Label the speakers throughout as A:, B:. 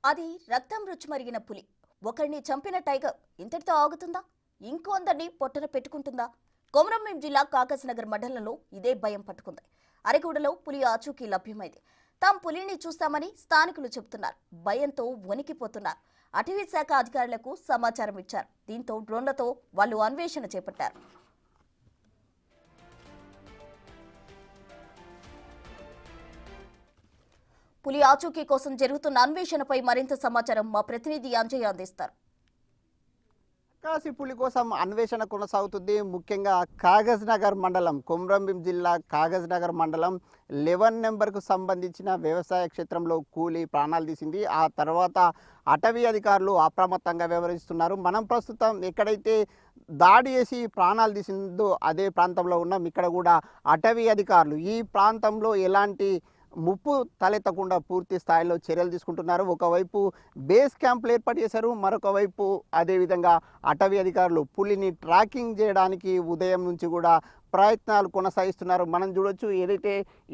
A: అది రక్తం రుచిమరిగిన పులి. ఒకరిని చంపిన టైగర్ ఇంతటితో ఆగుతుందా? ఇంకొందరిని పొట్టన పెట్టుకుంటుందా? కొమరంభీం జిల్లా కాగజ్నగర్ మండలంలో ఇదే భయం పట్టుకుంది. అరెగూడలో పులి ఆచూకీ లభ్యమైంది. తాము పులిని చూస్తామని స్థానికులు చెబుతున్నారు. భయంతో వణికిపోతున్నారు. అటవీ శాఖ అధికారులకు సమాచారం ఇచ్చారు. దీంతో డ్రోన్లతో వాళ్ళు అన్వేషణ చేపట్టారు. పులి ఆచూకీ కోసం జరుగుతున్న అన్వేషణపై మరింత సమాచారం మా ప్రతినిధి అంజయ్య అందిస్తారు.
B: కాశీ పులి కోసం అన్వేషణ కొనసాగుతుంది. ముఖ్యంగా కాగజ్నగర్ మండలం, కొమరంభీం జిల్లా కాగజ్నగర్ మండలం 11 నెంబర్కు సంబంధించిన వ్యవసాయ క్షేత్రంలో కూలి ప్రాణాలు తీసింది. ఆ తర్వాత అటవీ అధికారులు అప్రమత్తంగా వ్యవహరిస్తున్నారు. మనం ప్రస్తుతం ఎక్కడైతే దాడి చేసి ప్రాణాలు తీసిందో అదే ప్రాంతంలో ఉన్నాం. ఇక్కడ కూడా అటవీ అధికారులు ఈ ప్రాంతంలో ఎలాంటి ముప్పు తలెత్తకుండా పూర్తి స్థాయిలో చర్యలు తీసుకుంటున్నారు. ఒకవైపు బేస్ క్యాంపులు ఏర్పాటు చేశారు, మరొక వైపు అదేవిధంగా అటవీ అధికారులు పులిని ట్రాకింగ్ చేయడానికి ఉదయం నుంచి కూడా ప్రయత్నాలు కొనసాగిస్తున్నారు. మనం చూడొచ్చు,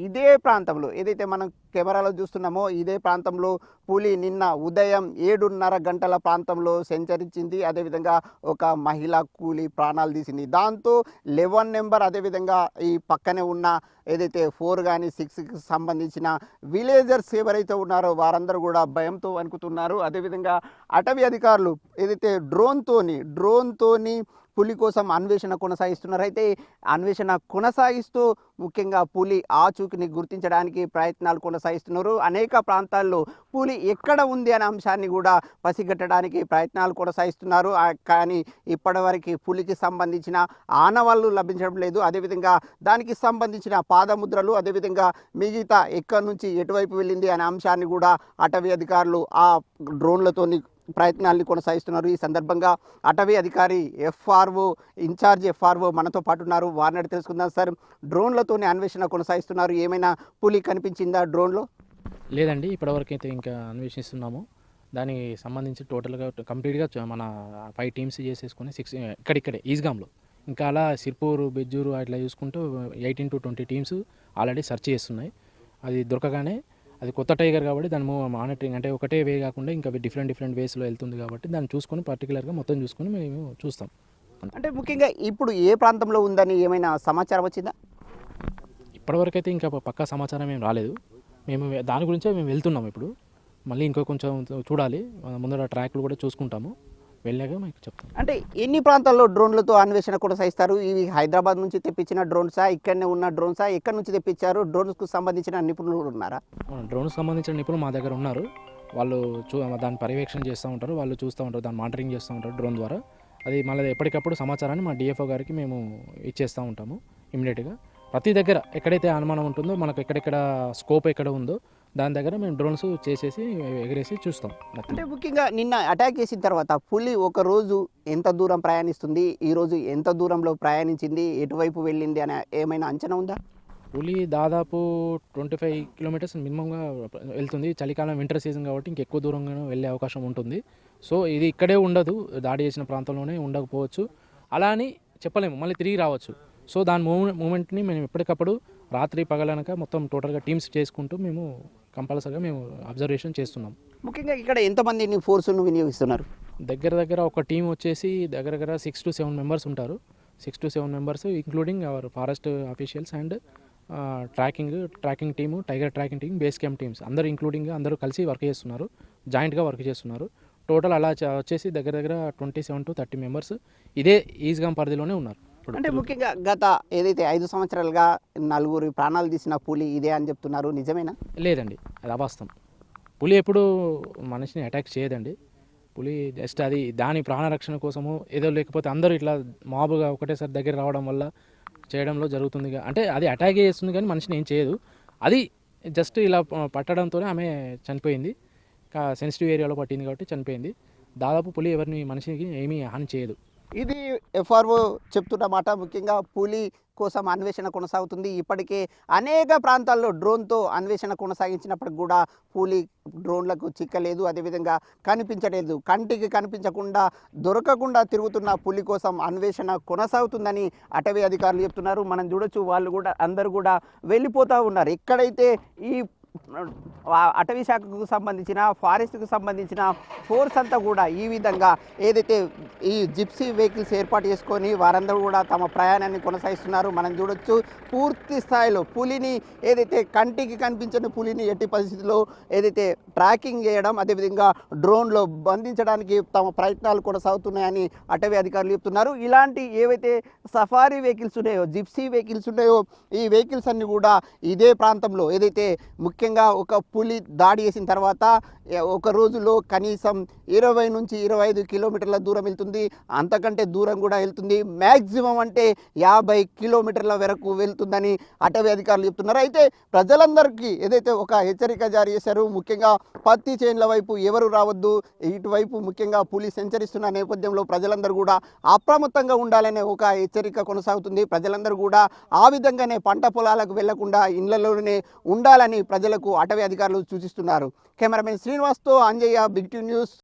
B: ఇదే ప్రాంతంలో ఏదైతే మనం కెమెరాలో చూస్తున్నామో ఇదే ప్రాంతంలో పులి నిన్న ఉదయం 7:30 గంటల ప్రాంతంలో సంచరించింది. అదేవిధంగా ఒక మహిళా కూలి ప్రాణాలు తీసింది. దాంతో 11 నెంబర్ అదేవిధంగా ఈ పక్కనే ఉన్న ఏదైతే 4 కానీ 6కి సంబంధించిన విలేజర్స్ ఎవరైతే ఉన్నారో వారందరూ కూడా భయంతో వణుకుతున్నారు. అదేవిధంగా అటవీ అధికారులు ఏదైతే డ్రోన్తోని పులి కోసం అన్వేషణ కొనసాగిస్తున్నారు. అయితే అన్వేషణ కొనసాగిస్తూ ముఖ్యంగా పులి ఆచూకీని గుర్తించడానికి ప్రయత్నాలు కొనసాగిస్తున్నారు. అనేక ప్రాంతాల్లో పులి ఎక్కడ ఉంది అనే అంశాన్ని కూడా పసిగట్టడానికి ప్రయత్నాలు కొనసాగిస్తున్నారు. కానీ ఇప్పటివరకు పులికి సంబంధించిన ఆనవాళ్ళు లభించడం లేదు. అదేవిధంగా దానికి సంబంధించిన పాదముద్రలు, అదేవిధంగా మిగతా ఎక్కడి నుంచి ఎటువైపు వెళ్ళింది అనే అంశాన్ని కూడా అటవీ అధికారులు ఆ డ్రోన్లతోని ప్రయత్నాల్ని కొనసాగిస్తున్నారు. ఈ సందర్భంగా అటవీ అధికారి ఇన్ఛార్జ్ ఎఫ్ఆర్ఓ మనతో పాటు ఉన్నారు. వారిని తెలుసుకుందాం. సార్, డ్రోన్లతోనే అన్వేషణ కొనసాగిస్తున్నారు, ఏమైనా పులి కనిపించిందా డ్రోన్లో?
C: లేదండి, ఇప్పటివరకు అయితే ఇంకా అన్వేషిస్తున్నాము. దానికి సంబంధించి టోటల్గా కంప్లీట్గా మన 5 టీమ్స్ చేసేసుకుని 6 ఇక్కడిక్కడే ఈజ్గాంలో, ఇంకా అలా సిర్పూరు, బెజ్జూరు అట్లా చూసుకుంటూ 18 to 20 టీమ్స్ ఆల్రెడీ సెర్చ్ చేస్తున్నాయి. అది దొరకగానే, అది కొత్త టైగర్ కాబట్టి దాని మానిటరింగ్ అంటే ఒకటే వే కాకుండా ఇంకా డిఫరెంట్ వేస్లో వెళ్తుంది కాబట్టి దాన్ని చూసుకొని పర్టికులర్గా మొత్తం చూసుకొని మేము చూస్తాం.
B: అంటే ముఖ్యంగా ఇప్పుడు ఏ ప్రాంతంలో ఉందని ఏమైనా సమాచారం వచ్చిందా?
C: ఇప్పటివరకు అయితే ఇంకా పక్కా సమాచారం ఏం రాలేదు. మేము దాని గురించే మేము వెళ్తున్నాం. ఇప్పుడు మళ్ళీ ఇంకో కొంచెం చూడాలి, ముందర ట్రాక్లు కూడా చూసుకుంటాము, వెళ్ళాక మీకు చెప్తాం.
B: అంటే ఎన్ని ప్రాంతాల్లో డ్రోన్లతో అన్వేషణ కొనసాగిస్తారు? ఇవి హైదరాబాద్ నుంచి తెప్పించిన డ్రోన్సా, ఇక్కడనే ఉన్న డ్రోన్సా, ఎక్కడి నుంచి తెప్పించారు? డ్రోన్స్కు సంబంధించిన నిపుణులు ఉన్నారా?
C: డ్రోన్స్కి సంబంధించిన నిపుణులు మా దగ్గర ఉన్నారు. వాళ్ళు దాన్ని పర్యవేక్షణ చేస్తూ ఉంటారు, వాళ్ళు చూస్తూ ఉంటారు, దాన్ని మానిటరింగ్ చేస్తూ ఉంటారు డ్రోన్ ద్వారా. అది మళ్ళీ ఎప్పటికప్పుడు సమాచారాన్ని మా డిఎఫ్ఓ గారికి మేము ఇచ్చేస్తూ ఉంటాము ఇమ్మీడియట్గా. ప్రతి దగ్గర ఎక్కడైతే అనుమానం ఉంటుందో, మనకు ఎక్కడెక్కడ స్కోప్ ఎక్కడ ఉందో దాని దగ్గర మేము డ్రోన్స్ చేసేసి ఎగరేసి చూస్తాం.
B: అంటే ముఖ్యంగా నిన్న అటాక్ చేసిన తర్వాత పులి ఒక రోజు ఎంత దూరం ప్రయాణిస్తుంది, ఈరోజు ఎంత దూరంలో ప్రయాణించింది, ఎటువైపు వెళ్ళింది అనే ఏమైనా అంచనా ఉందా?
C: పులి దాదాపు 25 కిలోమీటర్స్ మినిమంగా వెళ్తుంది. చలికాలం వింటర్ సీజన్ కాబట్టి ఇంకెక్కువ దూరంగా వెళ్ళే అవకాశం ఉంటుంది. సో ఇది ఇక్కడే ఉండదు, దాడి చేసిన ప్రాంతంలోనే ఉండకపోవచ్చు, అలా అని చెప్పలేము, మళ్ళీ తిరిగి రావచ్చు. సో దాని మూమెంట్ని మేము ఎప్పటికప్పుడు రాత్రి పగలనక మొత్తం టోటల్గా టీమ్స్ చేసుకుంటూ మేము కంపల్సరీగా మేము అబ్జర్వేషన్ చేస్తున్నాం.
B: ముఖ్యంగా ఇక్కడ ఎంతమందిని ఫోర్స్ను వినియోగిస్తున్నారు?
C: దగ్గర ఒక టీం వచ్చేసి దగ్గర 6 to 7 మెంబర్స్ ఉంటారు. 6 to 7 members including our forest officials and tracking team, tiger tracking team, base camp teams అందరూ కలిసి వర్క్ చేస్తున్నారు, జాయింట్గా వర్క్ చేస్తున్నారు. టోటల్ అలా వచ్చేసి దగ్గర 27 to 30 మెంబర్స్ ఇదే ఈజ్గాం పరిధిలోనే ఉన్నారు.
B: అంటే ముఖ్యంగా గత ఏదైతే 5 సంవత్సరాలుగా 4 ప్రాణాలు తీసిన పులి ఇదే అని చెప్తున్నారు, నిజమేనా?
C: లేదండి, అది అవాస్తవం. పులి ఎప్పుడు మనిషిని అటాక్ చేయదండి. పులి జస్ట్ అది దాని ప్రాణరక్షణ కోసము ఏదో, లేకపోతే అందరూ ఇట్లా మాబుగా ఒకటేసారి దగ్గర రావడం వల్ల చేయడంలో జరుగుతుంది. అంటే అది అటాక్ చేస్తుంది కానీ మనిషిని ఏం చేయదు. అది జస్ట్ ఇలా పట్టడంతోనే ఆమె చనిపోయింది. సెన్సిటివ్ ఏరియాలో పట్టింది కాబట్టి చనిపోయింది. దాదాపు పులి మనిషికి ఏమీ హాని చేయదు.
B: ఇది ఎఫ్ఆర్ఓ చెప్తున్న మాట. ముఖ్యంగా పులి కోసం అన్వేషణ కొనసాగుతుంది. ఇప్పటికే అనేక ప్రాంతాల్లో డ్రోన్తో అన్వేషణ కొనసాగించినప్పటికి కూడా పులి డ్రోన్లకు చిక్కలేదు, అదేవిధంగా కనిపించలేదు. కంటికి కనిపించకుండా దొరకకుండా తిరుగుతున్న పులి కోసం అన్వేషణ కొనసాగుతుందని అటవీ అధికారులు చెప్తున్నారు. మనం చూడొచ్చు, వాళ్ళు కూడా అందరూ కూడా వెళ్ళిపోతూ ఉన్నారు. ఎక్కడైతే ఈ అటవీ శాఖకు సంబంధించిన ఫారెస్ట్కు సంబంధించిన ఫోర్స్ అంతా కూడా ఈ విధంగా ఏదైతే ఈ జిప్సీ వెహికల్స్ ఏర్పాటు చేసుకొని వారందరూ కూడా తమ ప్రయాణాన్ని కొనసాగిస్తున్నారు. మనం చూడొచ్చు పూర్తి స్థాయిలో పులిని ఏదైతే కంటికి కనిపించని పులిని ఎట్టి పరిస్థితుల్లో ఏదైతే ట్రాకింగ్ చేయడం, అదేవిధంగా డ్రోన్లో బంధించడానికి తమ ప్రయత్నాలు కొనసాగుతున్నాయని అటవీ అధికారులు చెప్తున్నారు. ఇలాంటి ఏవైతే సఫారీ వెహికల్స్ ఉన్నాయో, జిప్సీ వెహికల్స్ ఉన్నాయో, ఈ వెహికల్స్ అన్ని కూడా ఇదే ప్రాంతంలో ఏదైతే ముఖ్యంగా ఒక పులి దాడి చేసిన తర్వాత ఒక రోజులో కనీసం 20 నుంచి 25 కిలోమీటర్ల దూరం వెళ్తుంది, అంతకంటే దూరం కూడా వెళ్తుంది. మ్యాక్సిమం అంటే 50 కిలోమీటర్ల వరకు వెళ్తుందని అటవీ అధికారులు చెప్తున్నారు. అయితే ప్రజలందరికీ ఏదైతే ఒక హెచ్చరిక జారీ చేశారు, ముఖ్యంగా పత్తి చేన్ల వైపు ఎవరు రావద్దు, ఇటువైపు ముఖ్యంగా పులి సంచరిస్తున్న నేపథ్యంలో ప్రజలందరూ కూడా అప్రమత్తంగా ఉండాలనే ఒక హెచ్చరిక కొనసాగుతుంది. ప్రజలందరూ కూడా ఆ విధంగానే పంట పొలాలకు వెళ్లకుండా ఇళ్లలోనే ఉండాలని ప్రజలకు అటవీ అధికారులు సూచిస్తున్నారు. కెమెరామెన్ శ్రీనివాస్తో అంజయ్య, బిగ్ టీవీ న్యూస్.